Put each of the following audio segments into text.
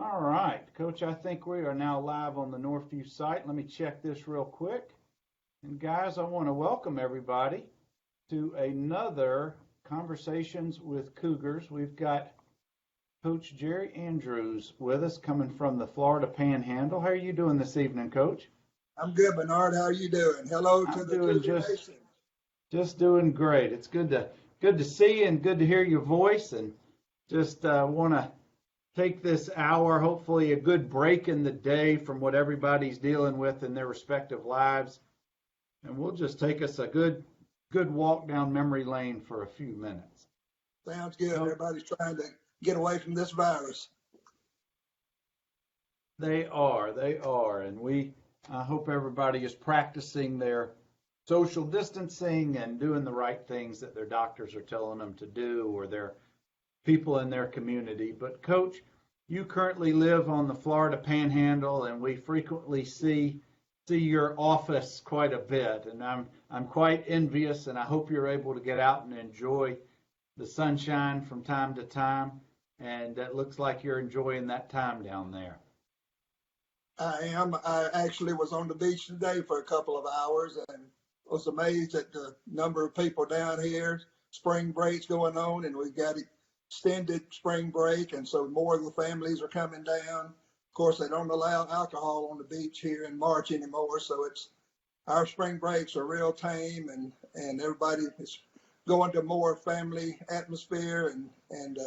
All right, Coach, I think we are now live on the Northview site. Let me check this real quick. And guys, I want to welcome everybody to another Conversations with Cougars. We've got Coach Jerry Andrews with us coming from the Florida Panhandle. How are you doing this evening, Coach? I'm good, Bernard. How are you doing? Hello to I'm the doing Cougar just Nation. just doing great. It's good to see you and good to hear your voice, and just want to take this hour, hopefully a good break in the day from what everybody's dealing with in their respective lives. And we'll just take us a good walk down memory lane for a few minutes. Sounds good. So Everybody's trying to get away from this virus. they are. And I hope everybody is practicing their social distancing and doing the right things that their doctors are telling them to do or their people in their community. But Coach, you currently live on the Florida Panhandle, and we frequently see your office quite a bit. And I'm quite envious, and I hope you're able to get out and enjoy the sunshine from time to time. And it looks like you're enjoying that time down there. I am. I actually was on the beach today for a couple of hours and was amazed at the number of people down here. Spring break's going on, and we've got extended spring break, and so more of the families are coming down. Of course, they don't allow alcohol on the beach here in March anymore, so it's our spring breaks are real tame, and everybody is going to more family atmosphere, and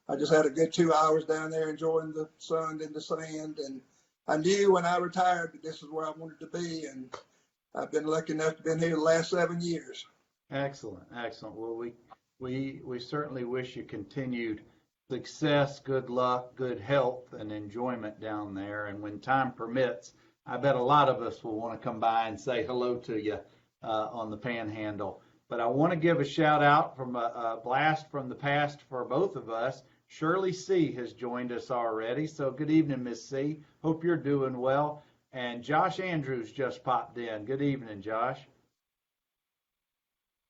I just had a good 2 hours down there enjoying the sun and the sand, and I knew when I retired that this is where I wanted to be, and I've been lucky enough to be here the last 7 years. Excellent, excellent. Well, we certainly wish you continued success, good luck, good health, and enjoyment down there. And when time permits, I bet a lot of us will want to come by and say hello to you on the Panhandle. But I want to give a shout out from a blast from the past for both of us. Shirley C. has joined us already. So good evening, Miss C. Hope you're doing well. And Josh Andrews just popped in. Good evening, Josh.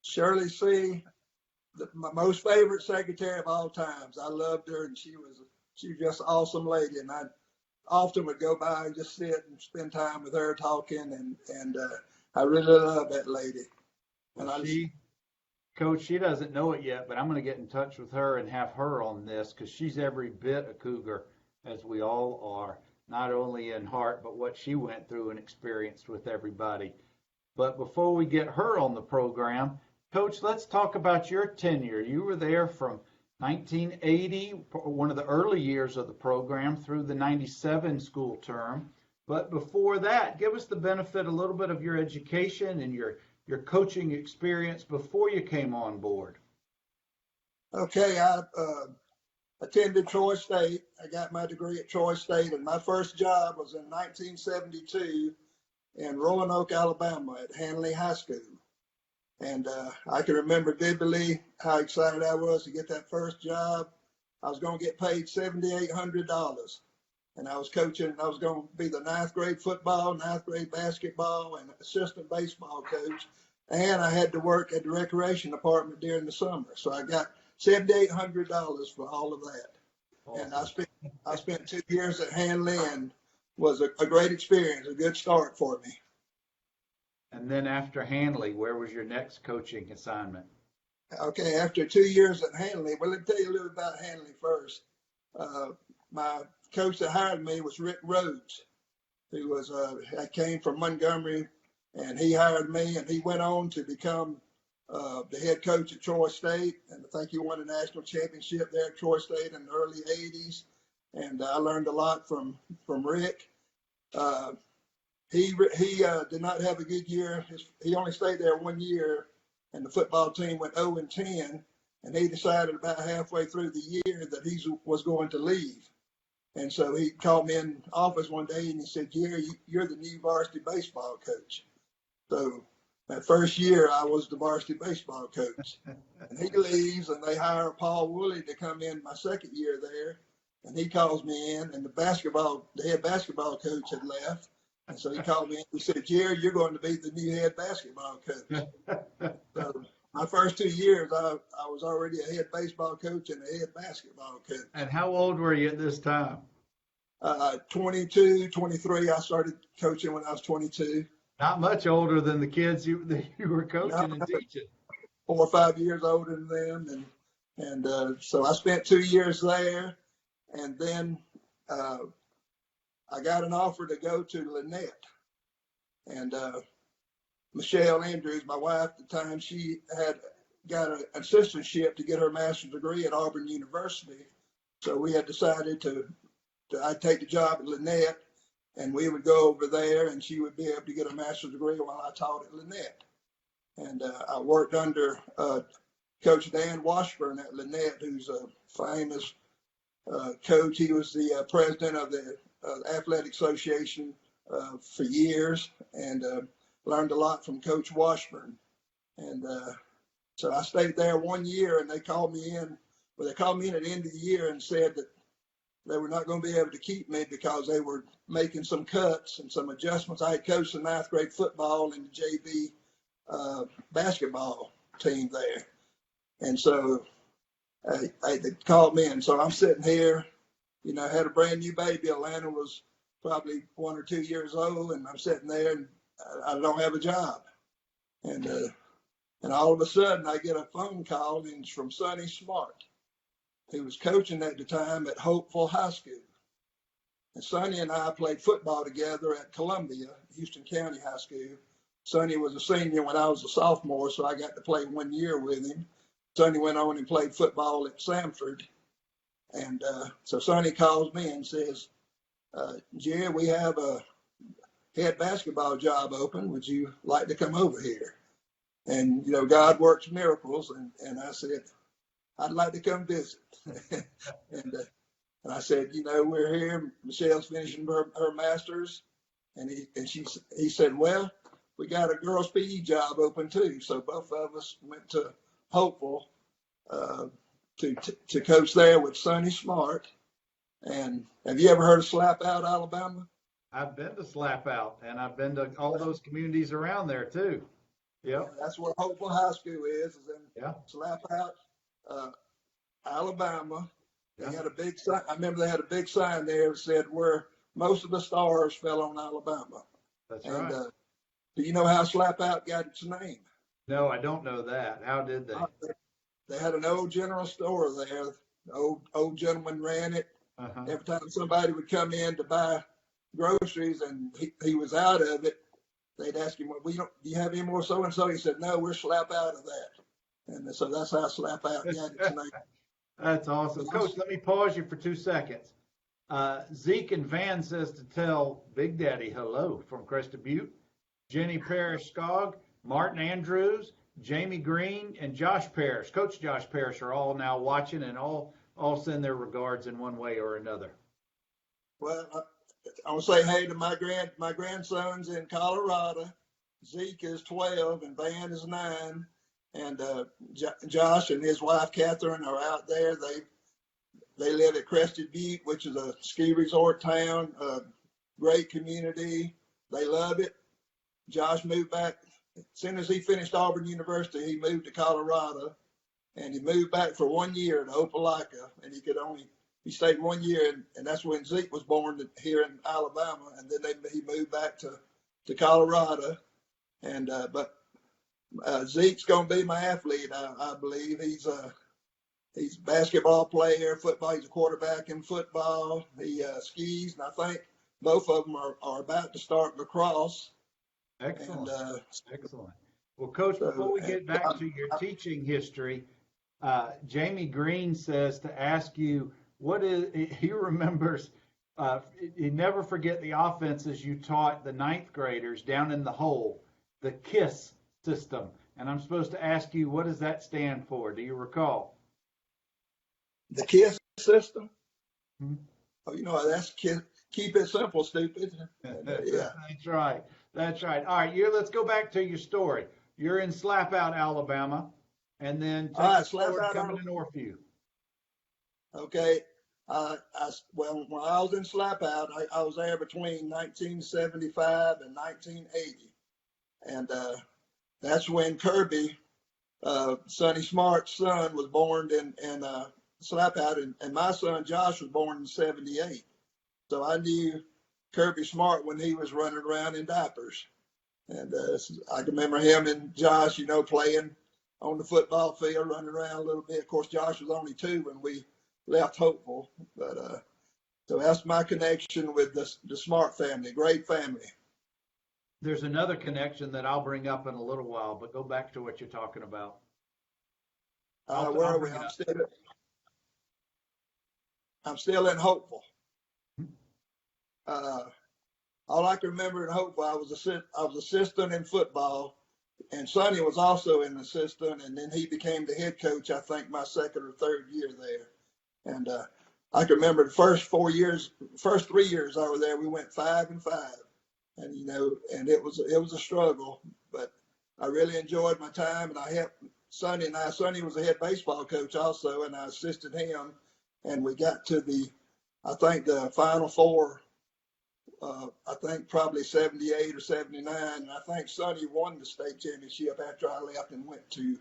Shirley C., my most favorite secretary of all times. I loved her, and she was just an awesome lady. And I often would go by and just sit and spend time with her talking, and I really love that lady. And Well, Coach, she doesn't know it yet, but I'm going to get in touch with her and have her on this because she's every bit a Cougar, as we all are, not only in heart, but what she went through and experienced with everybody. But before we get her on the program, Coach, let's talk about your tenure. You were there from 1980, one of the early years of the program, through the 97 school term. But before that, give us the benefit a little bit of your education and your coaching experience before you came on board. Okay, I attended Troy State. I got my degree at Troy State, and my first job was in 1972 in Roanoke, Alabama at Hanley High School. And I can remember vividly how excited I was to get that first job. I was going to get paid $7,800. And I was coaching, I was going to be the ninth grade football, ninth grade basketball, and assistant baseball coach. And I had to work at the recreation department during the summer. So I got $7,800 for all of that. Awesome. And I spent 2 years at Hanley, and was a great experience, a good start for me. And then after Hanley, where was your next coaching assignment? Okay, after 2 years at Hanley, well, let me tell you a little about Hanley first. My coach that hired me was Rick Rhodes, who was I came from Montgomery, and he hired me, and he went on to become the head coach at Troy State, and I think he won a national championship there at Troy State in the early '80s. And I learned a lot from Rick. He did not have a good year. He only stayed there 1 year, and the football team went 0-10, and he decided about halfway through the year that he was going to leave. And so he called me in office one day, and he said, "Jerry, you're the new varsity baseball coach." So that first year, I was the varsity baseball coach. And he leaves, and they hire Paul Woolley to come in my second year there. And he calls me in, and the head basketball coach had left. And so he called me in. He said, "Jerry, you're going to be the new head basketball coach." So my first 2 years, I was already a head baseball coach and a head basketball coach. And how old were you at this time? 22, 23. I started coaching when I was 22. Not much older than the kids that you were No, coaching and teaching. 4 or 5 years older than them, and so I spent 2 years there, and then I got an offer to go to Lynette, and Michelle Andrews, my wife at the time, she had got an assistantship to get her master's degree at Auburn University. So we had decided I'd take the job at Lynette, and we would go over there, and she would be able to get a master's degree while I taught at Lynette. And I worked under Coach Dan Washburn at Lynette, who's a famous coach. He was the president of the Athletic Association for years, and learned a lot from Coach Washburn. And so I stayed there 1 year, and they called me in. Well, they called me in at the end of the year and said that they were not going to be able to keep me because they were making some cuts and some adjustments. I had coached the ninth grade football and the JV basketball team there. And so they called me in. So I'm sitting here, had a brand new baby. Atlanta was probably 1 or 2 years old, and I'm sitting there and I don't have a job. And all of a sudden I get a phone call, and it's from Sonny Smart, who was coaching at the time at Hopeful High School. And Sonny and I played football together at Columbia, Houston County High School. Sonny was a senior when I was a sophomore, so I got to play 1 year with him. Sonny went on and played football at Samford. And so Sonny calls me and says, Jerry, we have a head basketball job open. Would you like to come over here? And, God works miracles. And I said, I'd like to come visit. and I said, we're here. Michelle's finishing her master's. And he said, well, we got a girls' PE job open too. So both of us went to Hopeful to coach there with Sonny Smart. And have you ever heard of Slap Out, Alabama? I've been to Slap Out, and I've been to all those communities around there too. Yep. Yeah, that's where Hopeful High School is in Slap Out, Alabama. They had a big sign. I remember they had a big sign there that said where most of the stars fell on Alabama. That's right. Do you know how Slap Out got its name? No, I don't know that. How did they? They had an old general store there. The old gentleman ran it. Uh-huh. Every time somebody would come in to buy groceries and he was out of it, they'd ask him, well, do you have any more so-and-so? He said, no, we're Slap Out of that. And so that's how Slap Out got its name. That's awesome. Coach, let me pause you for 2 seconds. Zeke and Van says to tell Big Daddy hello from Crested Butte. Jenny Parrish-Skog, Martin Andrews, Jamie Green, and Josh Parrish. Coach Josh Parrish are all now watching, and all send their regards in one way or another. Well, I want to say hey to my grandsons in Colorado. Zeke is 12 and Van is 9. And Josh and his wife Catherine are out there. They live at Crested Butte, which is a ski resort town, a great community. They love it. Josh moved back as soon as he finished Auburn University. He moved to Colorado, and he moved back for 1 year to Opelika, and he stayed 1 year, and that's when Zeke was born here in Alabama, and then he moved back to Colorado, and but Zeke's going to be my athlete. I believe he's a basketball player, football. He's a quarterback in football. He skis, and I think both of them are about to start lacrosse. Excellent. And, excellent. Well, Coach, before we get back to your teaching history, Jamie Green says to ask you he remembers. He never forget the offenses you taught the ninth graders down in the hole, the KISS system. And I'm supposed to ask you, what does that stand for? Do you recall? The KISS system? Hmm? Oh, that's KISS. Keep it simple, stupid. Yeah. That's right. All right, let's go back to your story. You're in Slap Out, Alabama, and then coming to Northview. Okay. When I was in Slap Out, I was there between 1975 and 1980. And that's when Kirby, Sonny Smart's son, was born in Slap Out, and my son Josh was born in 78. So I knew Kirby Smart when he was running around in diapers. And I can remember him and Josh, playing on the football field, running around a little bit. Of course, Josh was only 2 when we left Hopeful. But so that's my connection with the Smart family. Great family. There's another connection that I'll bring up in a little while, but go back to what you're talking about. Where are we? I'm still in Hopeful. All I can remember in Hopeful, I was assistant in football, and Sonny was also an assistant, and then he became the head coach, I think, my second or third year there. And I can remember the first 3 years I was there, we went 5-5, and and it was a struggle, but I really enjoyed my time, and I helped Sonny. Sonny was a head baseball coach also, and I assisted him, and we got to the Final Four. I think probably 78 or 79. And I think Sonny won the state championship after I left and went to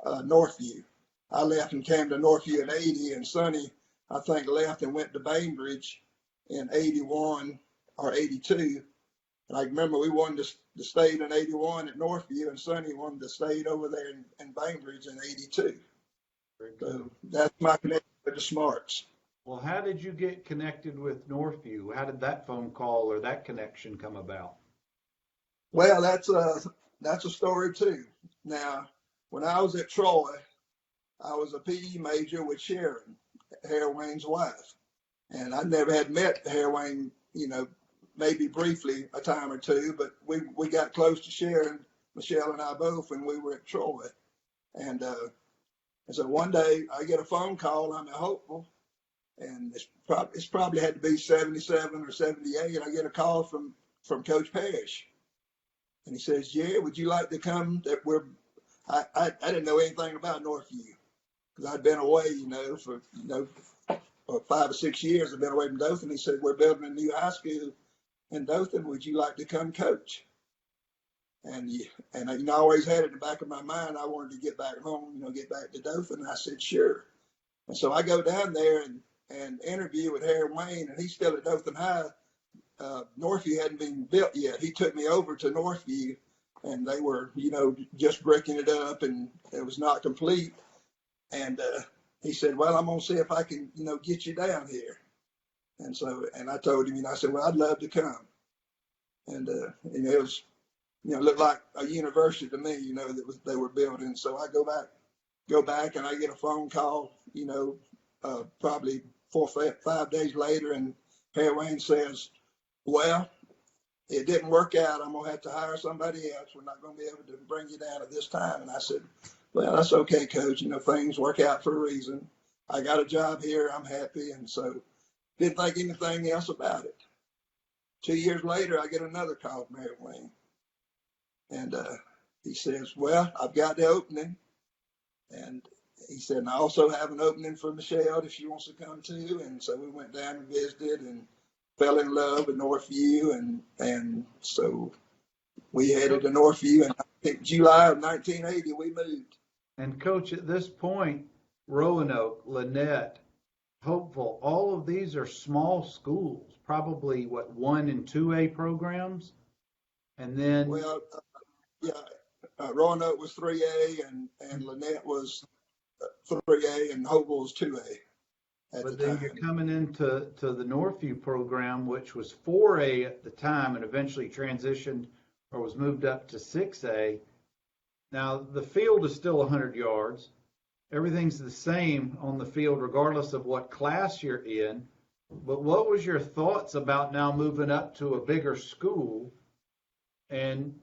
Northview. I left and came to Northview in 80, and Sonny, I think, left and went to Bainbridge in 81 or 82. And I remember we won the state in 81 at Northview, and Sonny won the state over there in Bainbridge in 82. So that's my connection with the Smarts. Well, how did you get connected with Northview? How did that phone call or that connection come about? Well, that's a story too. Now, when I was at Troy, I was a PE major with Sharon, Harry Wayne's wife, and I never had met Harry Wayne, maybe briefly a time or two, but we got close to Sharon, Michelle and I both, when we were at Troy, and so one day I get a phone call. I'm at Hopeful. And it's probably had to be 77 or 78. I get a call from Coach Parrish, and he says, "Jerry, would you like to come? I didn't know anything about Northview because I'd been away, for 5 or 6 years. I've been away from Dothan." He said, "We're building a new high school in Dothan. Would you like to come coach?" And I always had it in the back of my mind. I wanted to get back home, get back to Dothan. And I said, "Sure." And so I go down there and interview with Harry Wayne, and he's still at Dothan High. Northview hadn't been built yet. He took me over to Northview, and they were, just breaking it up, and it was not complete. And he said, "Well, I'm going to see if I can, get you down here." And so, and I told him, I said, "Well, I'd love to come." And it was, looked like a university to me, that they were building. So I go back, and I get a phone call, probably 4 or 5 days later, and Harry Wayne says, "Well, it didn't work out. I'm going to have to hire somebody else. We're not going to be able to bring you down at this time." And I said, "Well, that's okay, Coach. Things work out for a reason. I got a job here. I'm happy." And so didn't think anything else about it. 2 years later, I get another call from Harry Wayne. And he says, "Well, I've got the opening." And he said, "And I also have an opening for Michelle if she wants to come too." And so we went down and visited and fell in love with Northview. And so we headed to Northview, and in July of 1980, we moved. And Coach, at this point, Roanoke, Lynette, Hopeful, all of these are small schools, probably 1 and 2A programs. And then, well, Roanoke was 3A, and Lynette was 3A, and Hopeful was 2A. But then you're coming into the Northview program, which was 4A at the time and eventually transitioned or was moved up to 6A. Now, the field is still 100 yards. Everything's the same on the field regardless of what class you're in. But what was your thoughts about now moving up to a bigger school and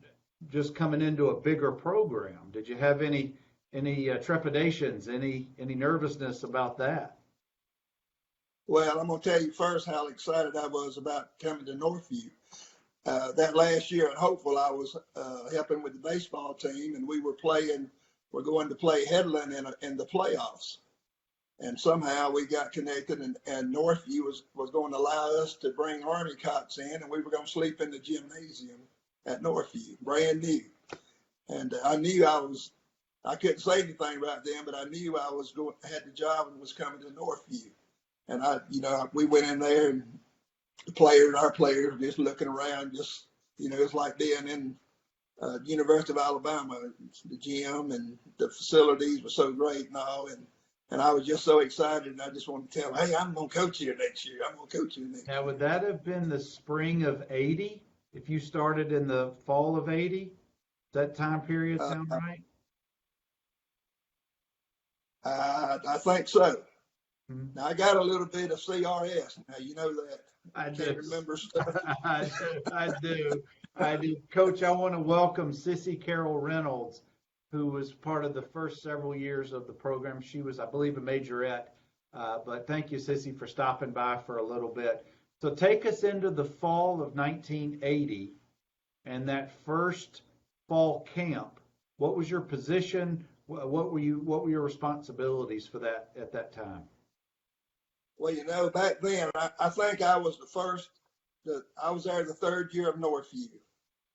just coming into a bigger program? Did you have any trepidations, any nervousness about that? Well, I'm going to tell you first how excited I was about coming to Northview. That last year at Hopeful, I was helping with the baseball team, and we're going to play Headland in the playoffs. And somehow we got connected, and Northview was going to allow us to bring Army cots in, and we were going to sleep in the gymnasium at Northview, brand new. And I knew I couldn't say anything right then, but I knew I had the job and was coming to Northview. And we went in there, and the players, our players, just looking around, just, it's like being in University of Alabama. The gym and the facilities were so great and all, and I was just so excited, and I just wanted to tell them, hey, I'm going to coach here next year. I'm going to coach you next Now, year. would that have been the spring of '80? If you started in the fall of '80, does that time period sound right? I think so. Mhm. Now, I got a little bit of CRS. Now, you know that. I Can't do. remember stuff. I do. Coach, I want to welcome Sissy Carol Reynolds, who was part of the first several years of the program. She was, I believe, a majorette. But thank you, Sissy, for stopping by for a little bit. So take us into the fall of 1980 and that first fall camp. What was your position? What were your responsibilities for that at that time? Well, back then, I think I was the first. I was there the third year of Northview.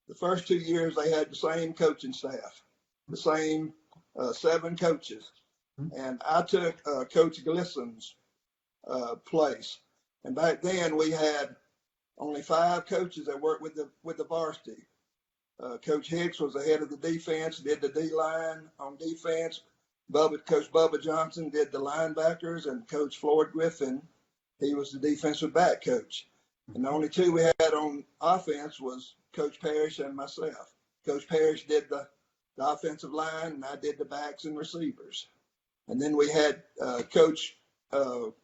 The first 2 years, they had the same coaching staff, the same 7 coaches. And I took Coach Glisson's place. And back then, we had only 5 coaches that worked with the varsity. Coach Hicks was the head of the defense, did the D-line on defense. Coach Bubba Johnson did the linebackers, and Coach Floyd Griffin, he was the defensive back coach. And the only 2 we had on offense was Coach Parrish and myself. Coach Parrish did the offensive line, and I did the backs and receivers. And then we had Coach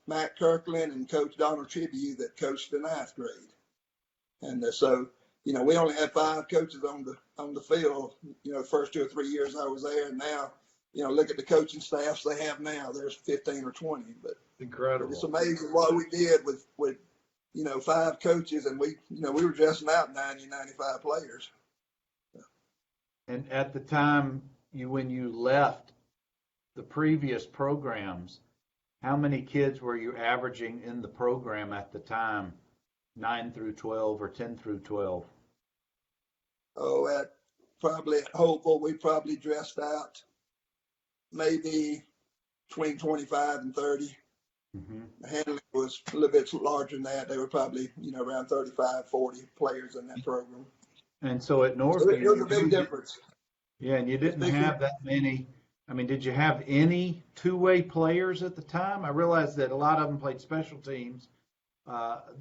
Matt Kirkland and Coach Donald Tribute that coached the 9th grade. And so, we only had 5 coaches on the field, the first 2 or 3 years I was there. And now, look at the coaching staffs they have now. There's 15 or 20. But Incredible. It's amazing what we did with 5 coaches, and we were dressing out 90, 95 players. And at the time, when you left the previous programs, how many kids were you averaging in the program at the time, 9 through 12 or 10 through 12? Oh, at Hopeful, we probably dressed out maybe between 25 and 30. Mm-hmm. Handling was a little bit larger than that. They were probably, around 35, 40 players in that program. And so at Northview, it was a big difference. Yeah, and you didn't have that many. I mean, did you have any two-way players at the time? I realized that a lot of them played special teams.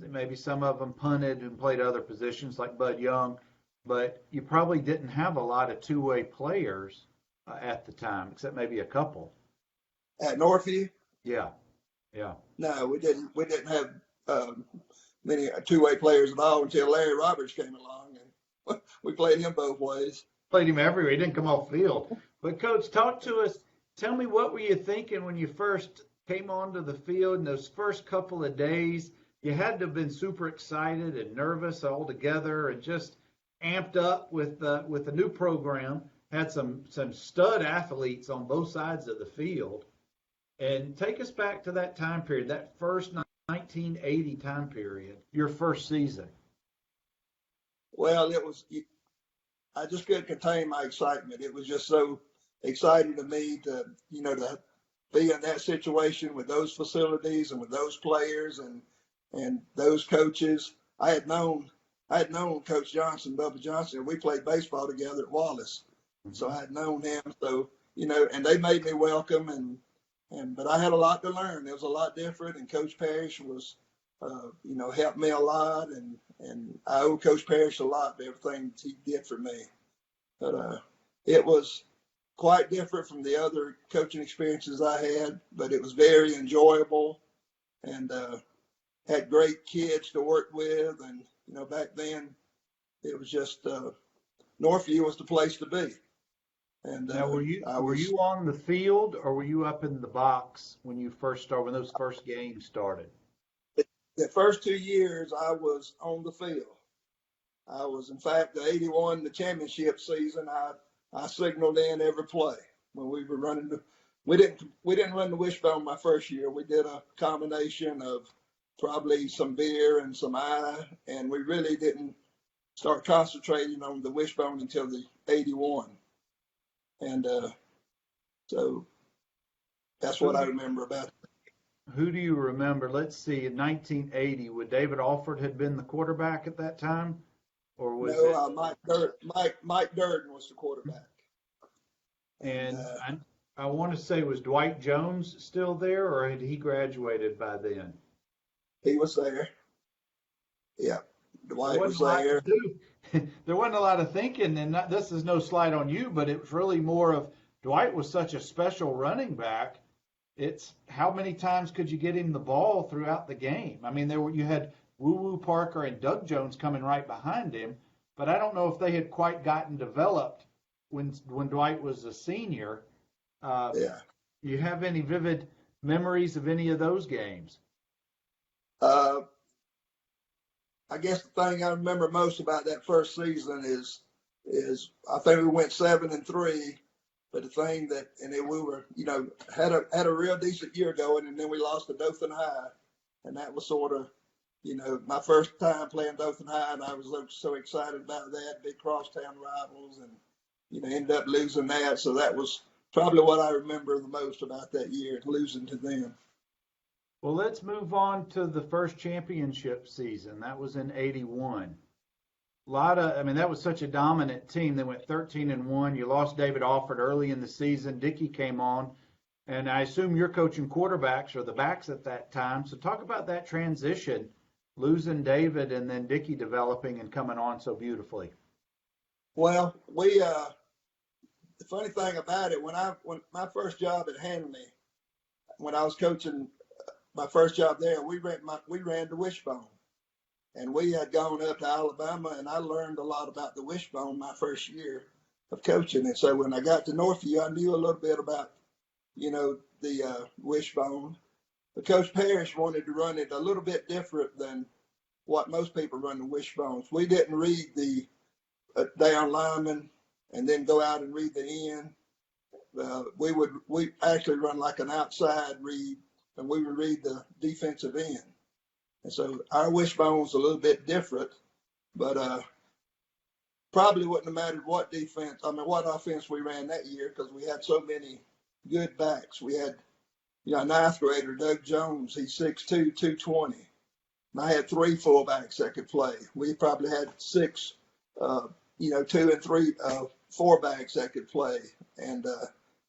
Maybe some of them punted and played other positions like Bud Young, but you probably didn't have a lot of two-way players at the time, except maybe a couple. At Northview? Yeah. No, we didn't. We didn't have many two-way players at all until Larry Roberts came along, and we played him both ways. Played him everywhere. He didn't come off field. But Coach, talk to us. Tell me, what were you thinking when you first came onto the field in those first couple of days? You had to have been super excited and nervous all together, and just amped up with the new program. Had some stud athletes on both sides of the field. And take us back to that time period, that first 1980 time period, your first season. Well, I just couldn't contain my excitement. It was just so exciting to me to be in that situation with those facilities and with those players and those coaches. I had known Coach Johnson, Bubba Johnson. We played baseball together at Wallace. Mm-hmm. So I had known him. So, and they made me welcome, but I had a lot to learn. It was a lot different, and Coach Parrish was, helped me a lot, and I owe Coach Parrish a lot for everything he did for me. But it was quite different from the other coaching experiences I had, but it was very enjoyable, and had great kids to work with. And, back then it was just Northview was the place to be. And now, were you on the field, or were you up in the box when you first started, when those first games started? The first 2 years I was on the field. I was, in fact, the 81, the championship season, I signaled in every play when we were running. We didn't run the wishbone my first year. We did a combination of probably some beer and some eye, and we really didn't start concentrating on the wishbone until the 81. And so that's what I remember about it. Who do you remember? Let's see, in 1980, would David Alford had been the quarterback at that time, or was No, it? Mike Durden was the quarterback, and And I want to say, was Dwight Jones still there, or had he graduated by then? he was there. Yeah, There Dwight wasn't was a lot to there. do. There wasn't a lot of thinking, and this is no slight on you, but it was really more of Dwight was such a special running back. It's how many times could you get him the ball throughout the game? I mean, you had Woo Woo Parker and Doug Jones coming right behind him, but I don't know if they had quite gotten developed when Dwight was a senior. Uh, Yeah. you have any vivid memories of any of those games? Uh, I guess the thing I remember most about that first season is I think we went 7-3, but the thing that and then we were had a real decent year going, and then we lost to Dothan High, and that was sort of my first time playing Dothan High, and I was so excited about that, big crosstown rivals, and ended up losing that. So that was probably what I remember the most about that year, losing to them. Well, let's move on to the first championship season. That was in '81. I mean, that was such a dominant team. They went 13-1. You lost David Alford early in the season. Dickey came on, and I assume you're coaching quarterbacks or the backs at that time. So talk about that transition, losing David and then Dickey developing and coming on so beautifully. Well, the funny thing about it, when my first job at Hanley, when I was coaching my first job there, we ran the wishbone, and we had gone up to Alabama, and I learned a lot about the wishbone my first year of coaching. And so when I got to Northview, I knew a little bit about the wishbone. But Coach Parrish wanted to run it a little bit different than what most people run the wishbones. We didn't read the down lineman and then go out and read the end. We actually run like an outside read, and we would read the defensive end. And so our wishbone was a little bit different, but probably wouldn't have mattered what offense we ran that year, because we had so many good backs. We had, a ninth grader, Doug Jones. He's 6'2", 220. And I had three fullbacks that could play. We probably had six, 2 and 3 four backs that could play, and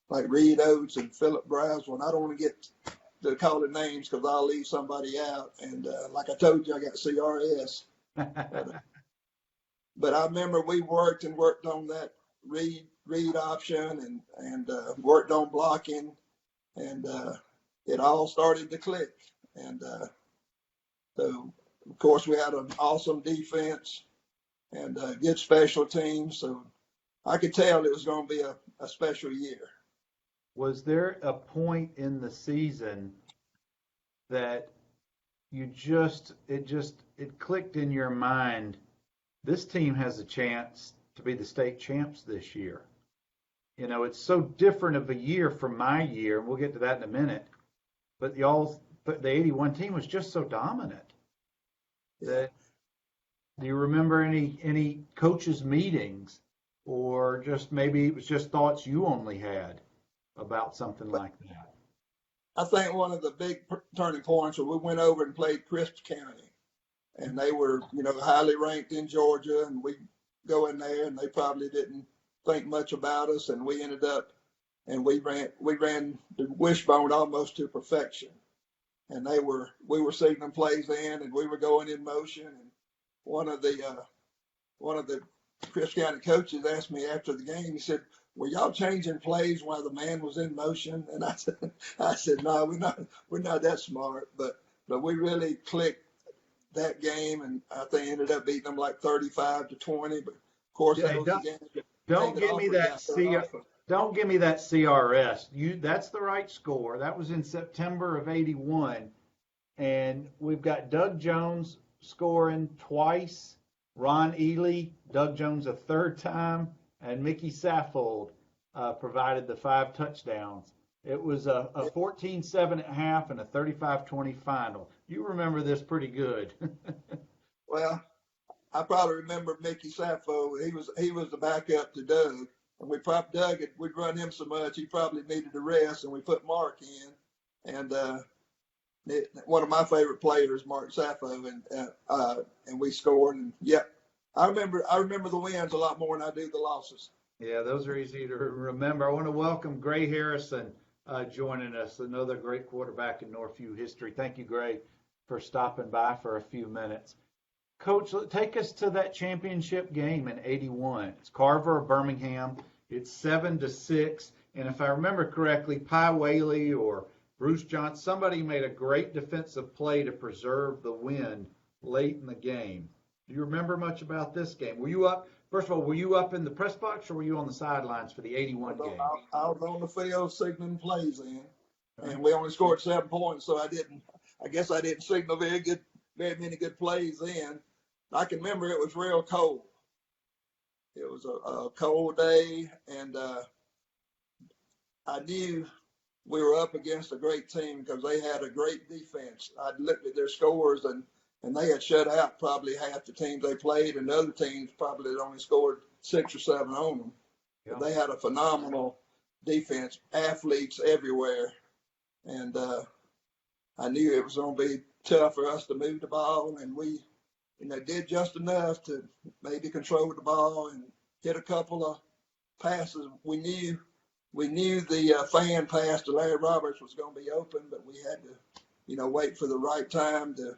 like Reed Oates and Philip Braswell. I don't want to get to call the names because I'll leave somebody out. And like I told you, I got CRS. But I remember we worked on that read option and worked on blocking, and it all started to click. And so, of course, we had an awesome defense and good special teams. So I could tell it was going to be a special year. Was there a point in the season that it clicked in your mind, this team has a chance to be the state champs this year? It's so different of a year from my year, and we'll get to that in a minute. But the '81 team was just so dominant. That, do you remember any coaches' meetings, or just maybe it was just thoughts you only had about something like that? I think one of the big turning points was we went over and played Crisp County, and they were, highly ranked in Georgia, and we go in there, and they probably didn't think much about us, and we ended up, and we ran the wishbone almost to perfection, and we were seeing them plays in, and we were going in motion, and one of the Crisp County coaches asked me after the game. He said, "Were y'all changing plays while the man was in motion?" And I said, "No, we're not that smart." But we really clicked that game, and I think ended up beating them like 35-20. But of course, that was the game. Don't give me that Don't give me that CRS. That's the right score. That was in September of '81, and we've got Doug Jones scoring twice, Ron Ely, Doug Jones a third time, and Mickey Saffold provided the 5 touchdowns. It was a 14-7 at half and a 35-20 final. You remember this pretty good. Well, I probably remember Mickey Saffold. He was the backup to Doug, and we'd run him so much he probably needed a rest, and we put Mark in, and one of my favorite players, Mark Sappho, and we scored. And I remember the wins a lot more than I do the losses. Yeah, those are easy to remember. I want to welcome Gray Harrison joining us, another great quarterback in Northview history. Thank you, Gray, for stopping by for a few minutes. Coach, take us to that championship game in '81. It's Carver of Birmingham. It's 7-6, and if I remember correctly, Pye Whaley or Bruce Johnson, somebody made a great defensive play to preserve the win late in the game. Do you remember much about this game? Were you up? First of all, were you up in the press box or were you on the sidelines for the '81 game? I was on the field signaling plays in, and we only scored 7 points, so I guess I didn't signal very many good plays in. I can remember it was real cold. It was a cold day, and I knew we were up against a great team because they had a great defense. I looked at their scores, and they had shut out probably half the teams they played, and the other teams probably had only scored 6 or 7 on them. Yeah. But they had a phenomenal defense, athletes everywhere, and I knew it was going to be tough for us to move the ball, and we did just enough to maybe control the ball and hit a couple of passes. We knew the fan pass to Larry Roberts was going to be open, but we had to, wait for the right time to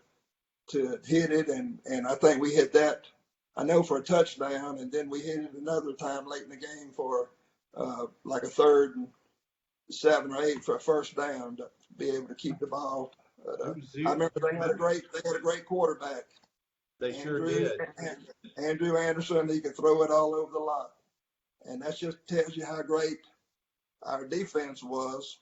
hit it. And I think we hit that, I know, for a touchdown. And then we hit it another time late in the game for like a 3rd and 7 or 8 for a first down to be able to keep the ball. But, I remember they had a great quarterback. They sure did. Andrew Anderson, he could throw it all over the lot. And that just tells you how great our defense was.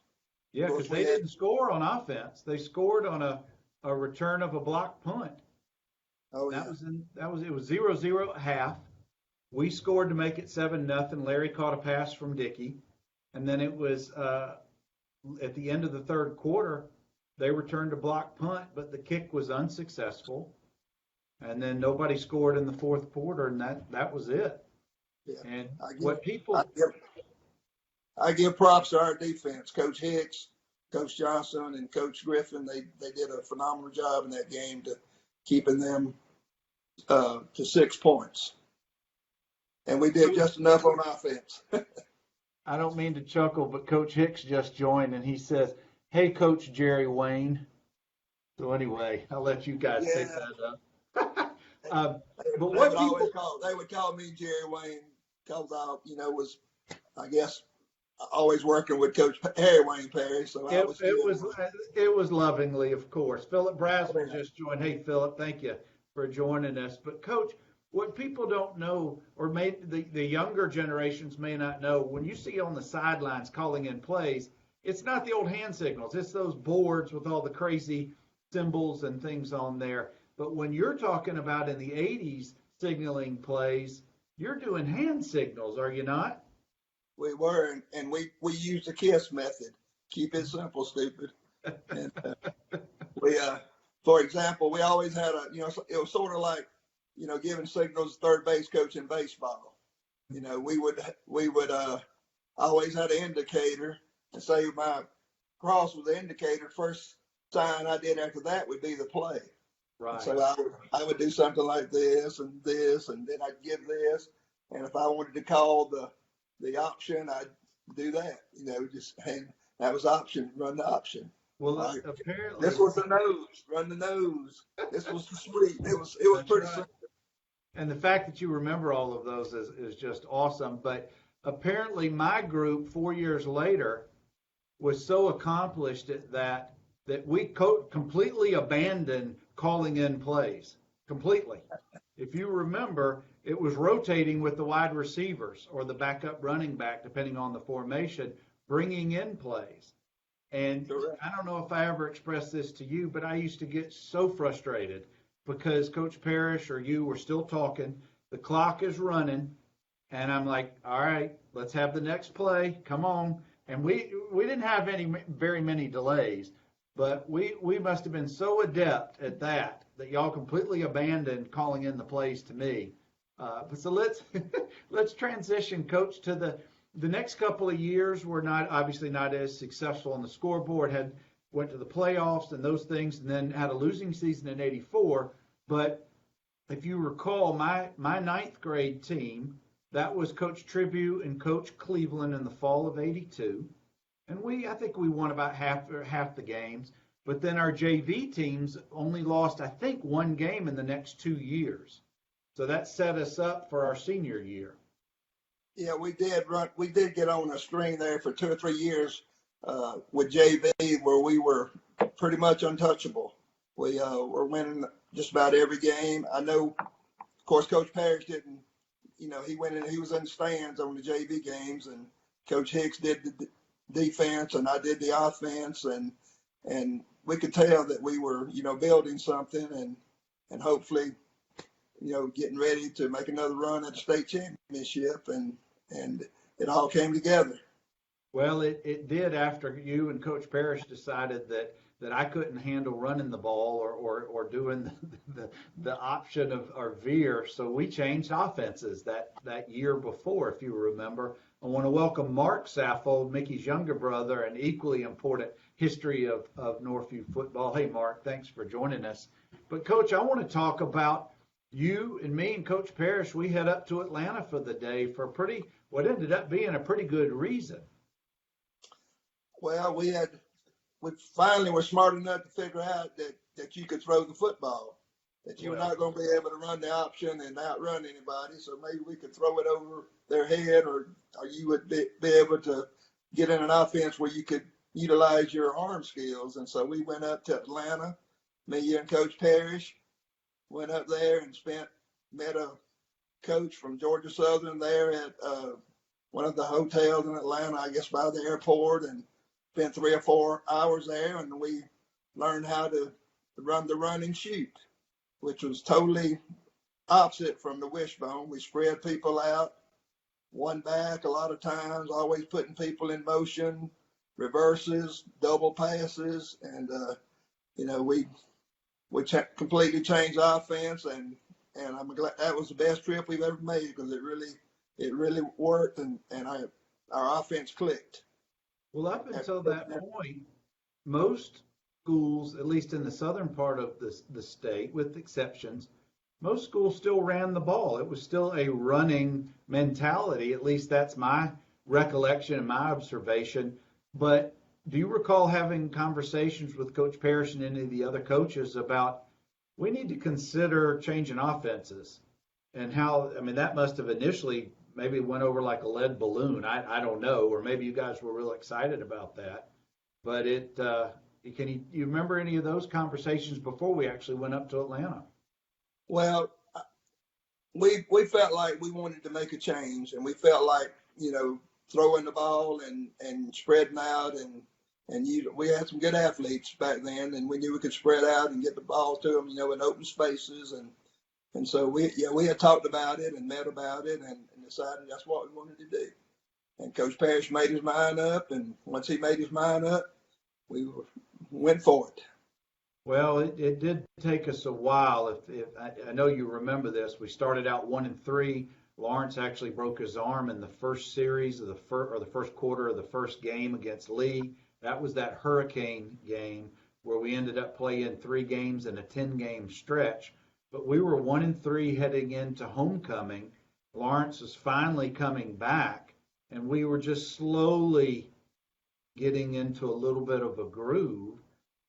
Yeah, because they didn't score on offense. They scored on a return of a blocked punt. Oh, yeah. It was 0-0 at half. We scored to make it 7-0. Larry caught a pass from Dickey. And then it was at the end of the 3rd quarter, they returned a blocked punt, but the kick was unsuccessful. And then nobody scored in the 4th quarter, and that was it. Yeah. And I give props to our defense, Coach Hicks, Coach Johnson, and Coach Griffin. They did a phenomenal job in that game to keeping them to 6 points. And we did just enough on offense. I don't mean to chuckle, but Coach Hicks just joined, and he says, "Hey, Coach Jerry Wayne." So anyway, I'll let you guys take that up. But they would call me Jerry Wayne because I, was, I guess, always working with Coach Harry Wayne Perry. So it was lovingly, of course. Philip Braswell just joined. Hey, Philip, thank you for joining us. But Coach, what people don't know, or the younger generations may not know, when you see on the sidelines calling in plays, it's not the old hand signals. It's those boards with all the crazy symbols and things on there. But when you're talking about in the 80s signaling plays, you're doing hand signals, are you not? We were, and we used the KISS method. Keep it simple, stupid. And for example, we always had it was sort of like, giving signals to third base coach in baseball. We would always had an indicator, and say my cross was the indicator. First sign I did after that would be the play. Right. So I would do something like this, and then I'd give this, and if I wanted to call the option, I'd do that. And that was option. Run the option. Well, apparently this was the nose. Run the nose. This was the sweep. It was pretty simple. And the fact that you remember all of those is just awesome. But apparently, my group 4 years later was so accomplished at that we completely abandoned calling in plays completely. If you remember, it was rotating with the wide receivers or the backup running back, depending on the formation, bringing in plays. And I don't know if I ever expressed this to you, but I used to get so frustrated because Coach Parrish or you were still talking. The clock is running, and I'm like, all right, let's have the next play. Come on. And we didn't have very many delays, but we must have been so adept at that y'all completely abandoned calling in the plays to me. So let's transition, Coach, to the next couple of years. We're obviously not as successful on the scoreboard. Had went to the playoffs and those things, and then had a losing season in '84. But if you recall, my ninth grade team, that was Coach Tribute and Coach Cleveland in the fall of '82, and I think we won about half the games. But then our JV teams only lost, I think, one game in the next 2 years. So that set us up for our senior year. Yeah, we did run. We did get on a string there for 2 or 3 years with JV, where we were pretty much untouchable. We were winning just about every game. I know, of course, Coach Parrish didn't. He went in. He was in the stands on the JV games, and Coach Hicks did the defense, and I did the offense, and we could tell that we were, building something, and hopefully, getting ready to make another run at the state championship, and it all came together. Well, it did after you and Coach Parrish decided that I couldn't handle running the ball or doing the option of our veer. So we changed offenses that year before, if you remember. I want to welcome Mark Saffold, Mickey's younger brother, an equally important history of Northview football. Hey, Mark, thanks for joining us. But, Coach, I want to talk about you and me and Coach Parrish. We head up to Atlanta for the day for what ended up being a pretty good reason. Well, we finally were smart enough to figure out that you could throw the football, that you were not going to be able to run the option and outrun anybody. So maybe we could throw it over their head, or you would be able to get in an offense where you could utilize your arm skills. And so we went up to Atlanta, me and Coach Parrish, went up there and met a coach from Georgia Southern there at one of the hotels in Atlanta, I guess by the airport, and spent 3 or 4 hours there, and we learned how to run the run and shoot, which was totally opposite from the wishbone. We spread people out, one back a lot of times, always putting people in motion, reverses, double passes, and we completely changed offense, and I'm glad that was the best trip we've ever made, because it really worked, and our offense clicked. Well, up until that point, most schools, at least in the southern part of the state, with exceptions, most schools still ran the ball. It was still a running mentality. At least that's my recollection and my observation. But do you recall having conversations with Coach Parrish and any of the other coaches about we need to consider changing offenses? And how, that must have initially maybe went over like a lead balloon. I don't know, or maybe you guys were real excited about that. But can you remember any of those conversations before we actually went up to Atlanta? Well, we felt like we wanted to make a change, and we felt like, throwing the ball and spreading out, and we had some good athletes back then, and we knew we could spread out and get the ball to them, in open spaces, and so we had talked about it and met about it, and decided that's what we wanted to do. And Coach Parrish made his mind up, and once he made his mind up, we went for it. Well, it did take us a while. If I know you remember this, we started out 1-3. Lawrence actually broke his arm in the first series of the first quarter of the first game against Lee. That was that hurricane game where we ended up playing 3 games in a 10-game stretch. But we were 1-3 heading into homecoming. Lawrence was finally coming back, and we were just slowly getting into a little bit of a groove.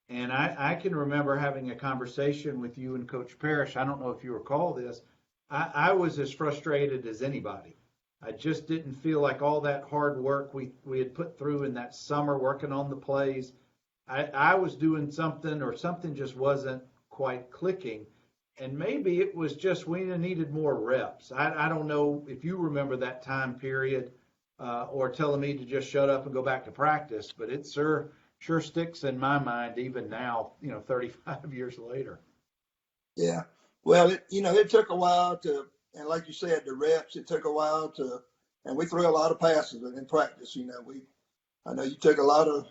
And I can remember having a conversation with you and Coach Parrish. I don't know if you recall this. I was as frustrated as anybody. I just didn't feel like all that hard work we had put through in that summer working on the plays. I was doing something, or something just wasn't quite clicking. And maybe it was just we needed more reps. I don't know if you remember that time period, or telling me to just shut up and go back to practice, but it sure sticks in my mind even now, 35 years later. Yeah. Well, it took a while and like you said, the reps, it took a while and we threw a lot of passes in practice. I know you took a lot of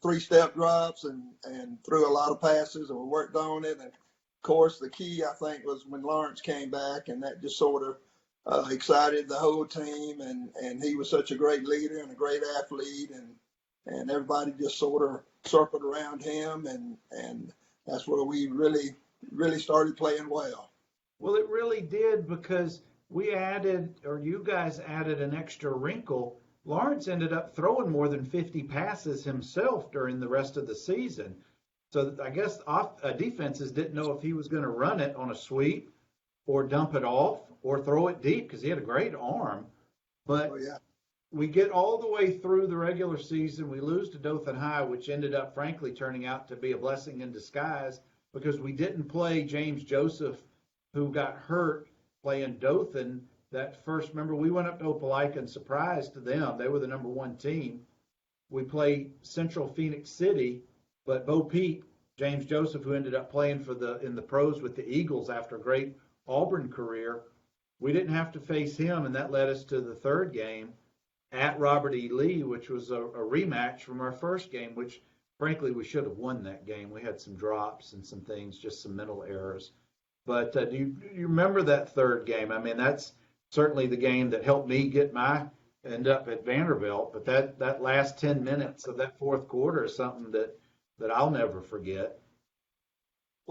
3-step drops and threw a lot of passes, and we worked on it. And of course, the key, I think, was when Lawrence came back, and that just sort of excited the whole team. And he was such a great leader and a great athlete. and everybody just sort of circled around him, and that's where we really started playing well. Well, it really did because we added, or you guys added an extra wrinkle. Lawrence ended up throwing more than 50 passes himself during the rest of the season. So I guess defenses didn't know if he was going to run it on a sweep or dump it off or throw it deep because he had a great arm. But Oh yeah, we get all the way through the regular season. We lose to Dothan High, which ended up, frankly, turning out to be a blessing in disguise because we didn't play James Joseph, who got hurt playing Dothan that first. Remember, we went up to Opelika and surprised them. They were the number one team. We played Central Phoenix City, but Bo Peep, James Joseph, who ended up playing in the pros with the Eagles after a great Auburn career, we didn't have to face him, and that led us to the third game at Robert E. Lee, which was a rematch from our first game, which frankly we should have won that game. We had some drops and some things, just some mental errors. But do you remember that third game? I mean, that's certainly the game that helped me get my end up at Vanderbilt. But that last 10 minutes of that fourth quarter is something that I'll never forget.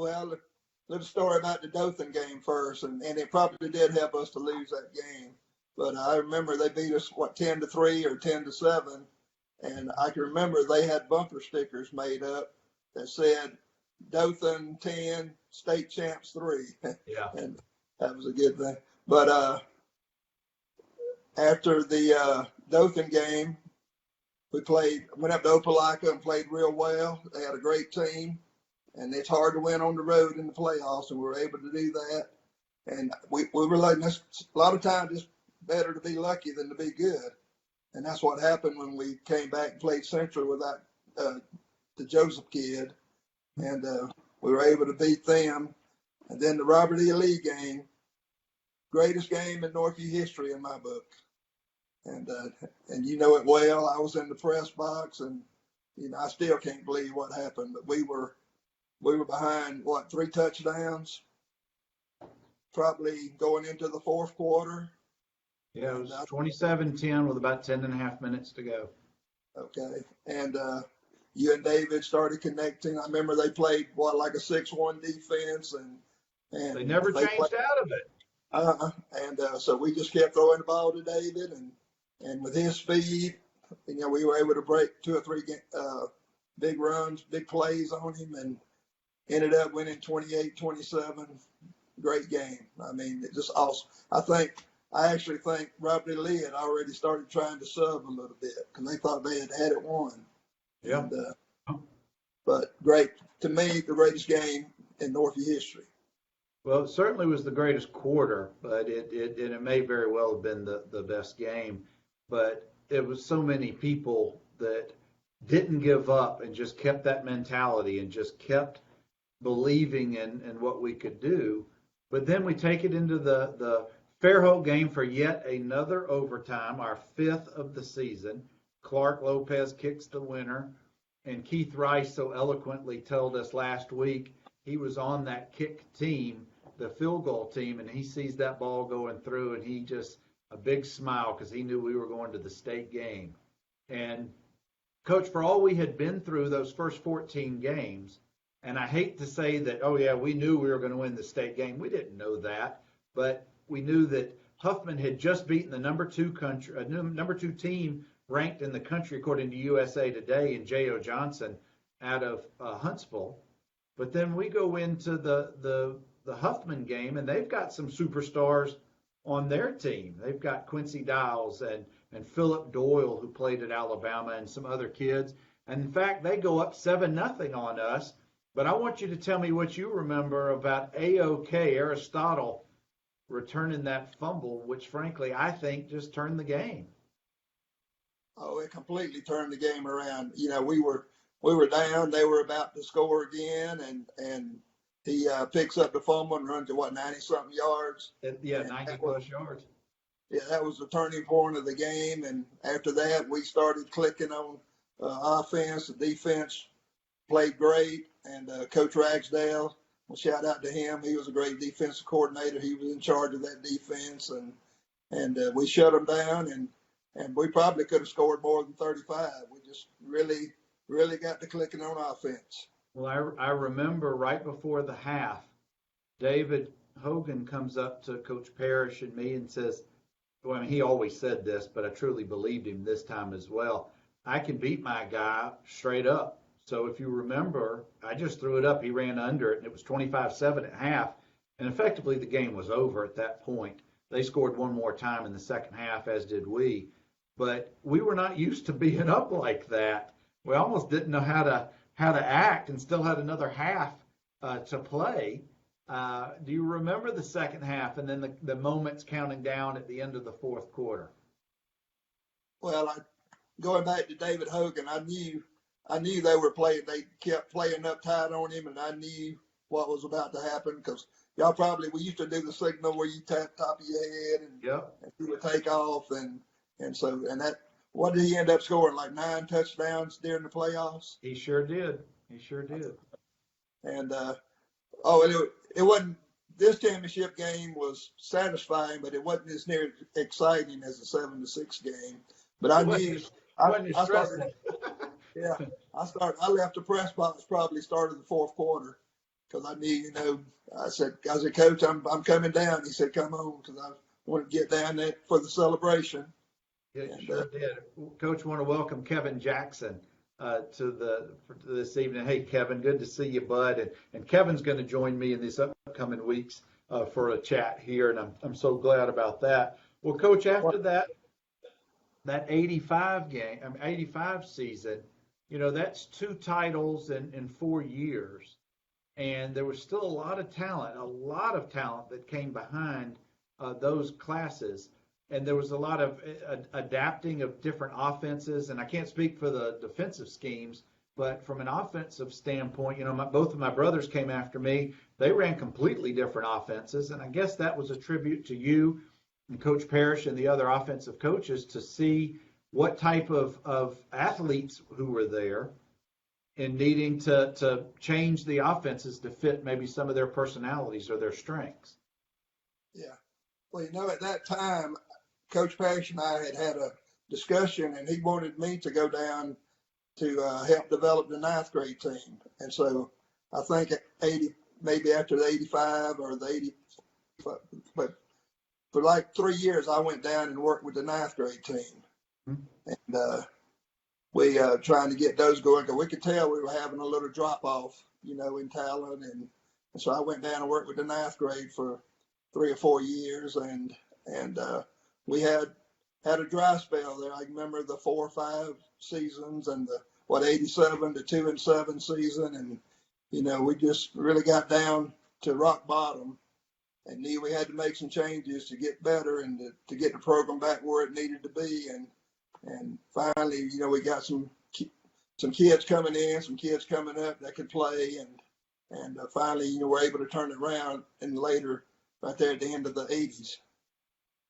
well, little story about the Dothan game first, and it probably did help us to lose that game. But I remember they beat us 10-3 or 10-7, and I can remember they had bumper stickers made up that said Dothan 10, state champs 3, Yeah. and that was a good thing. But after the Dothan game, we went up to Opelika and played real well. They had a great team, and it's hard to win on the road in the playoffs, and we were able to do that. And we were letting us, a lot of times it's better to be lucky than to be good. And that's what happened when we came back and played Central without the Joseph kid. And we were able to beat them. And then the Robert E. Lee game, greatest game in Northview history in my book. And you know it well. I was in the press box, and I still can't believe what happened. But we were behind 3 touchdowns, probably going into the fourth quarter. Yeah, it was 27-10 with about 10 and a half minutes to go. Okay, and you and David started connecting. I remember they played like a 6-1 defense, and they never changed out of it. So we just kept throwing the ball to David, and with his speed, we were able to break 2 or 3 big runs, big plays on him, and ended up winning 28-27. Great game. I mean, it just awesome. I actually think Robert E. Lee had already started trying to sub a little bit because they thought they had it won. Yeah. But great, to me, the greatest game in Northview history. Well, it certainly was the greatest quarter, but it may very well have been the best game. But it was so many people that didn't give up and just kept that mentality and just kept believing in what we could do. But then we take it into the Fairhope game for yet another overtime, our 5th of the season. Clark Lopez kicks the winner, and Keith Rice so eloquently told us last week he was on that kick team, the field goal team, and he sees that ball going through, and he just a big smile because he knew we were going to the state game. And Coach, for all we had been through those first 14 games, and I hate to say that, oh yeah, we knew we were going to win the state game. We didn't know that, but we knew that Huffman had just beaten the number 2 team ranked in the country according to USA Today and J.O. Johnson out of Huntsville. But then we go into the Huffman game, and they've got some superstars on their team. They've got Quincy Dials and Philip Doyle, who played at Alabama, and some other kids. And in fact, they go up 7-0 on us. But I want you to tell me what you remember about AOK, Aristotle, returning that fumble, which frankly I think just turned the game. Oh, it completely turned the game around. We were down. They were about to score again, and he picks up the fumble and runs to 90-something yards. 90+ yards. Yeah, that was the turning point of the game. And after that, we started clicking on offense. The defense played great, and Coach Ragsdale, well, shout out to him. He was a great defensive coordinator. He was in charge of that defense, and we shut them down. And and we probably could have scored more than 35. We just really got to clicking on offense. Well, I remember right before the half, David Hogan comes up to Coach Parrish and me and says, well, I mean, he always said this, but I truly believed him this time as well. I can beat my guy straight up. So if you remember, I just threw it up. He ran under it, and it was 25-7 at half. And effectively, the game was over at that point. They scored one more time in the second half, as did we. But we were not used to being up like that. We almost didn't know how to act, and still had another half to play. Do you remember the second half and then the moments counting down at the end of the fourth quarter? Well, going back to David Hogan, I knew they were playing. They kept playing up tight on him, and I knew what was about to happen because we used to do the signal where you tap top of your head and, Yep. and he would take off, and that. What did he end up scoring? Like 9 touchdowns during the playoffs? He sure did. And it wasn't. This championship game was satisfying, but it wasn't as near exciting as the 7-6 game. But I knew I started. Yeah, I left the press box probably started the fourth quarter because I knew, I said, Coach, I'm coming down. He said, come on, because I want to get down there for the celebration. It sure did. Coach, want to welcome Kevin Jackson to this evening. Hey, Kevin, good to see you, bud. And Kevin's going to join me in these upcoming weeks for a chat here, and I'm so glad about that. Well, Coach, after that 85 season, that's 2 titles in 4 years, and there was still a lot of talent that came behind those classes. And there was a lot of adapting of different offenses. And I can't speak for the defensive schemes, but from an offensive standpoint, both of my brothers came after me. They ran completely different offenses. And I guess that was a tribute to you and Coach Parrish and the other offensive coaches to see what type of athletes who were there and needing to change the offenses to fit maybe some of their personalities or their strengths. Yeah. Well, at that time, Coach Parrish and I had a discussion, and he wanted me to go down to help develop the 9th grade team. And so I think maybe after the 85 or the 80, but for like 3 years, I went down and worked with the 9th grade team. Mm-hmm. And we trying to get those going because we could tell we were having a little drop off, in talent. And so I went down and worked with the 9th grade for 3 or 4 years, and we had a dry spell there. I remember the 4 or 5 seasons and the 87 to 2-7 season, and we just really got down to rock bottom, and knew we had to make some changes to get better and to get the program back where it needed to be. And finally, we got some kids coming in, some kids coming up that could play, and finally, we're able to turn it around and later. Right there at the end of the 80s.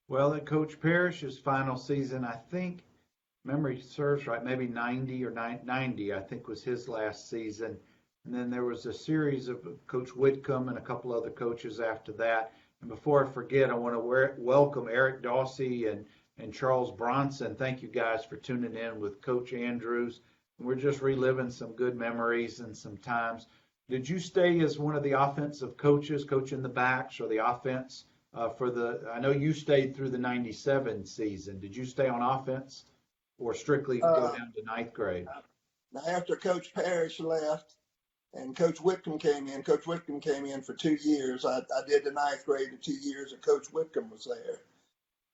Well, at Coach Parrish's final season, I think, memory serves right, maybe 90 or 90, I think was his last season. And then there was a series of Coach Whitcomb and a couple other coaches after that. And before I forget, I want to welcome Eric Dawsey and Charles Bronson. Thank you guys for tuning in with Coach Andrews. We're just reliving some good memories and some times. Did you stay as one of the offensive coaches, coaching the backs or the offense I know you stayed through the 97 season. Did you stay on offense or strictly go down to 9th grade? Now, after Coach Parrish left and Coach Whitcomb came in for 2 years. I did the 9th grade the 2 years that Coach Whitcomb was there.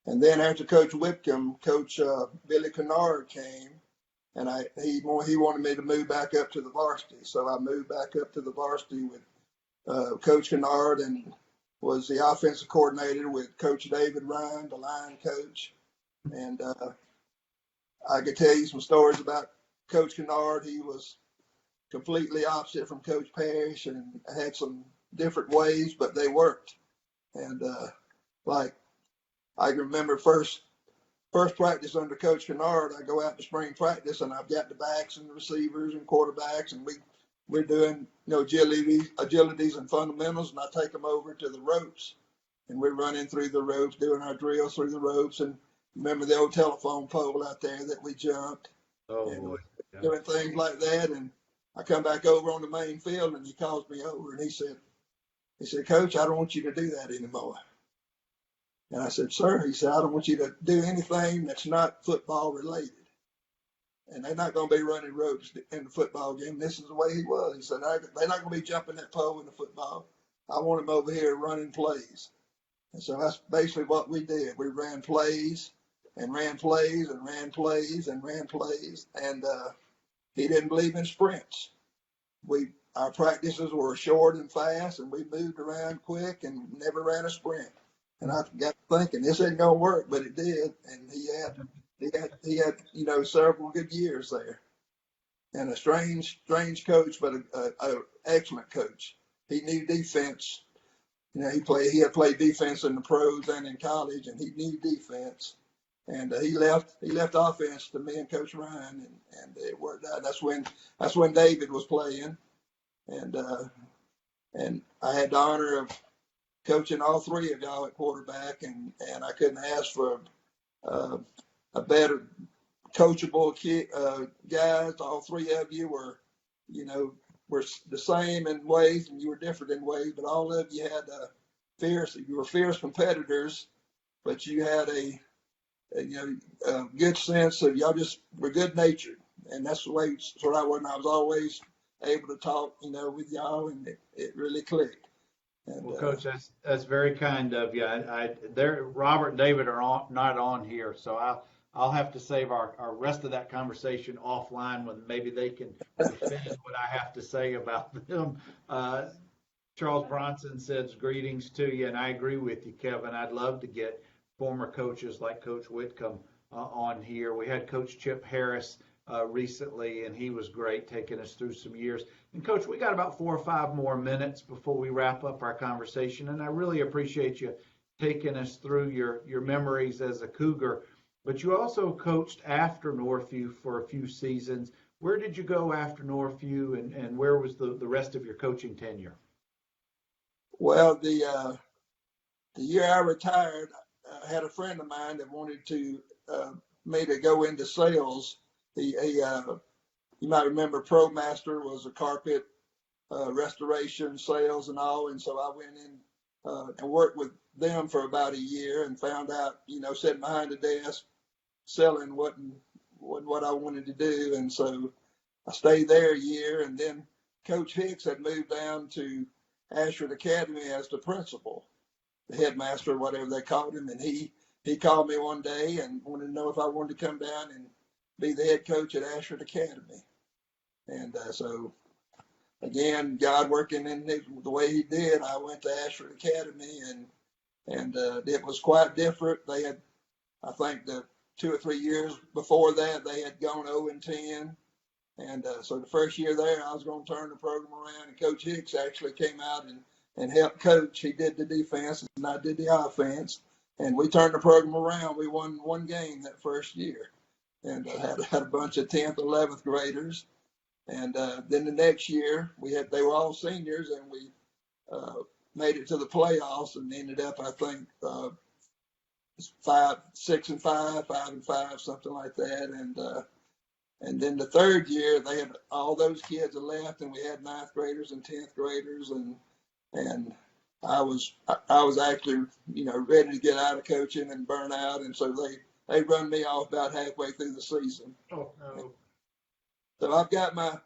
And then after Coach Whitcomb, Coach Billy Kennard came. And he wanted me to move back up to the varsity. So I moved back up to the varsity with Coach Kennard and was the offensive coordinator with Coach David Ryan, the line coach. And I could tell you some stories about Coach Kennard. He was completely opposite from Coach Parrish and had some different ways, but they worked. And like I remember first practice under Coach Kennard, I go out to spring practice and I've got the backs and the receivers and quarterbacks, and we're doing agilities and fundamentals, and I take them over to the ropes, and we're running through the ropes, doing our drills through the ropes, and remember the old telephone pole out there that we jumped, Oh and boy. Yeah. doing things like that. And I come back over on the main field, and he calls me over, and he said, Coach, I don't want you to do that anymore. And I said, sir, he said, I don't want you to do anything that's not football related. And they're not going to be running ropes in the football game. This is the way he was. He said, they're not going to be jumping that pole in the football. I want him over here running plays. And so that's basically what we did. We ran plays and ran plays and ran plays and ran plays. And he didn't believe in sprints. Our practices were short and fast, and we moved around quick and never ran a sprint. And I got thinking this ain't gonna work, but it did. And he had several good years there. And a strange coach, but a excellent coach. He knew defense. He had played defense in the pros and in college, and he knew defense. And he left offense to me and Coach Ryan, and it worked out. That's when David was playing, and I had the honor of coaching all three of y'all at quarterback, and I couldn't ask for a better coachable guys. All three of you were the same in ways, and you were different in ways, but all of you had you were fierce competitors, but you had a good sense of y'all just were good natured, and that's the way sort of I was. I was always able to talk, with y'all, and it really clicked. And, Well, Coach, that's very kind of you. Robert and David are not on here, so I'll have to save our rest of that conversation offline when maybe they can defend what I have to say about them. Charles Bronson says greetings to you, and I agree with you, Kevin. I'd love to get former coaches like Coach Whitcomb on here. We had Coach Chip Harris recently, and he was great taking us through some years. And Coach, we got about 4 or 5 more minutes before we wrap up our conversation, and I really appreciate you taking us through your memories as a Cougar. But you also coached after Northview for a few seasons. Where did you go after Northview, and where was the rest of your coaching tenure? Well, the year I retired, I had a friend of mine that wanted me to go into sales. You might remember ProMaster was a carpet restoration, sales, and all. And so I went in and worked with them for about a year and found out, sitting behind the desk, selling wasn't what I wanted to do. And so I stayed there a year. And then Coach Hicks had moved down to Ashford Academy as the principal, the headmaster, whatever they called him. And he called me one day and wanted to know if I wanted to come down and be the head coach at Ashford Academy. And so, again, God working in the way he did, I went to Ashford Academy, and it was quite different. They had, I think, the 2 or 3 years before that, they had gone 0-10. And so the first year there, I was going to turn the program around, and Coach Hicks actually came out and helped coach. He did the defense, and I did the offense, and we turned the program around. We won 1 game that first year, and had a bunch of 10th, 11th graders. And then the next year, they were all seniors, and we made it to the playoffs and ended up, I think, 6-5, 5-5, something like that. And then the third year, they had all those kids had left, and we had 9th graders and 10th graders, and I was actually, ready to get out of coaching and burn out, and so they run me off about halfway through the season. Oh no. So I've got my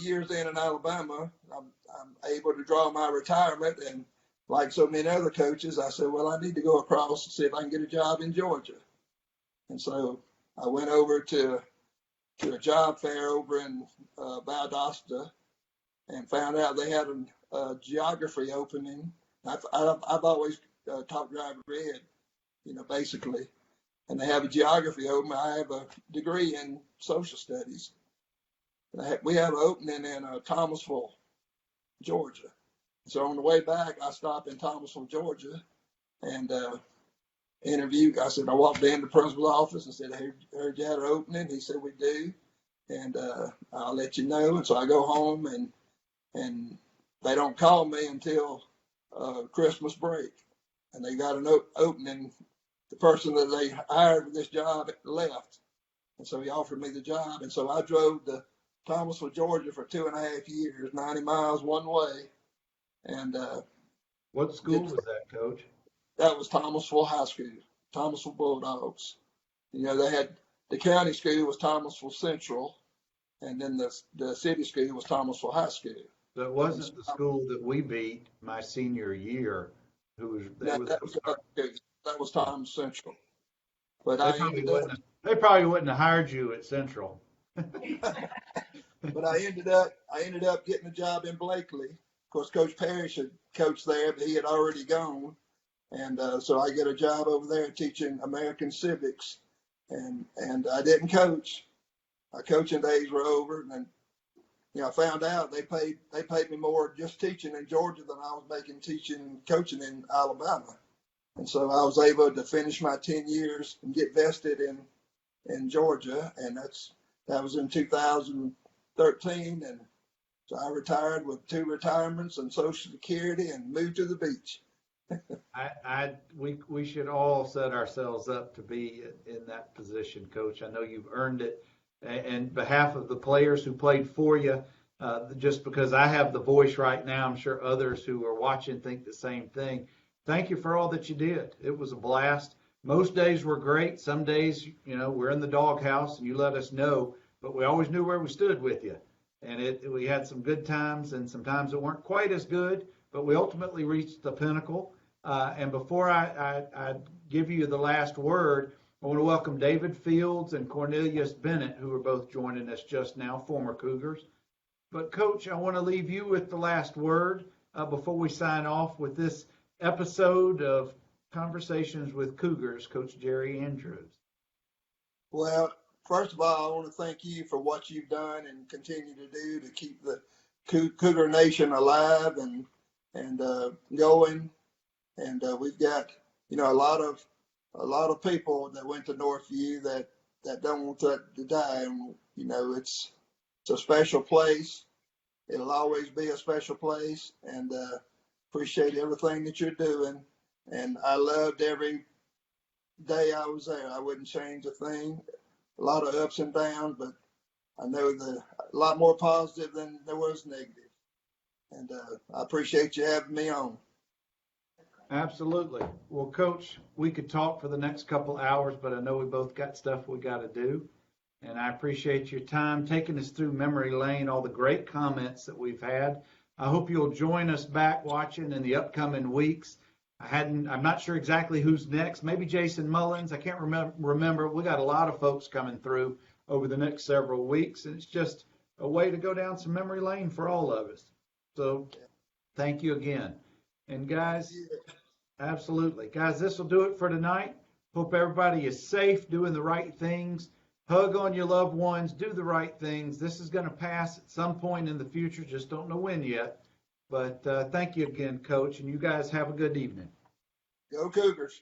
years in Alabama. I'm able to draw my retirement, and like so many other coaches, I said, well, I need to go across and see if I can get a job in Georgia. And so I went over to a job fair over in Valdosta and found out they had a geography opening. I've always taught driver ed, basically. And they have a geography open. I have a degree in social studies. We have an opening in Thomasville, Georgia. So on the way back, I stopped in Thomasville, Georgia, and interviewed. I walked in the principal's office and said, "Hey, heard you had an opening?" He said, "We do, and I'll let you know." And so I go home, and they don't call me until Christmas break, and they got an opening the person that they hired for this job left. And so he offered me the job. And so I drove to Thomasville, Georgia for 2.5 years, 90 miles one way. And What school was that, Coach? that was Thomasville High School, Thomasville Bulldogs. You know, they had the county school was Thomasville Central, and then the city school was Thomasville High School. So it wasn't the school that we beat my senior year. That was Thomas Central. But they probably wouldn't have hired you at Central. But I ended up getting a job in Blakely. Of course, Coach Parrish had coached there, but he had already gone. And so I get a job over there teaching American civics. And I didn't coach. My coaching days were over. And then, you know, I found out they paid me more just teaching in Georgia than I was making teaching and coaching in Alabama. And so I was able to finish my 10 years and get vested in Georgia. And that was in 2013. And so I retired with 2 retirements and Social Security and moved to the beach. We should all set ourselves up to be in that position, Coach. I know you've earned it. And behalf of the players who played for you, just because I have the voice right now, I'm sure others who are watching think the same thing. Thank you for all that you did. It was a blast. Most days were great. Some days, you know, we're in the doghouse and you let us know, but we always knew where we stood with you. And we had some good times and some times that weren't quite as good, but we ultimately reached the pinnacle. And before I give you the last word, I want to welcome David Fields and Cornelius Bennett, who are both joining us just now, former Cougars. But, Coach, I want to leave you with the last word before we sign off with this episode of Conversations with Cougars, Coach Jerry Andrews. Well, first of all, I want to thank you for what you've done and continue to do to keep the Cougar Nation alive and going. And we've got, you know, a lot of people that went to Northview that don't want that to die. And, you know, it's a special place. It'll always be a special place. And appreciate everything that you're doing. And I loved every day I was there. I wouldn't change a thing. A lot of ups and downs, but I know a lot more positive than there was negative. And I appreciate you having me on. Absolutely. Well, Coach, we could talk for the next couple hours, but I know we both got stuff we got to do. And I appreciate your time taking us through memory lane, all the great comments that we've had. I hope you'll join us back watching in the upcoming weeks. I'm not sure exactly who's next. Maybe Jason Mullins. I can't remember. We got a lot of folks coming through over the next several weeks, and it's just a way to go down some memory lane for all of us. So thank you again. And guys, absolutely. Guys, this will do it for tonight. Hope everybody is safe, doing the right things. Hug on your loved ones. Do the right things. This is going to pass at some point in the future. Just don't know when yet. But thank you again, Coach. And you guys have a good evening. Go Cougars.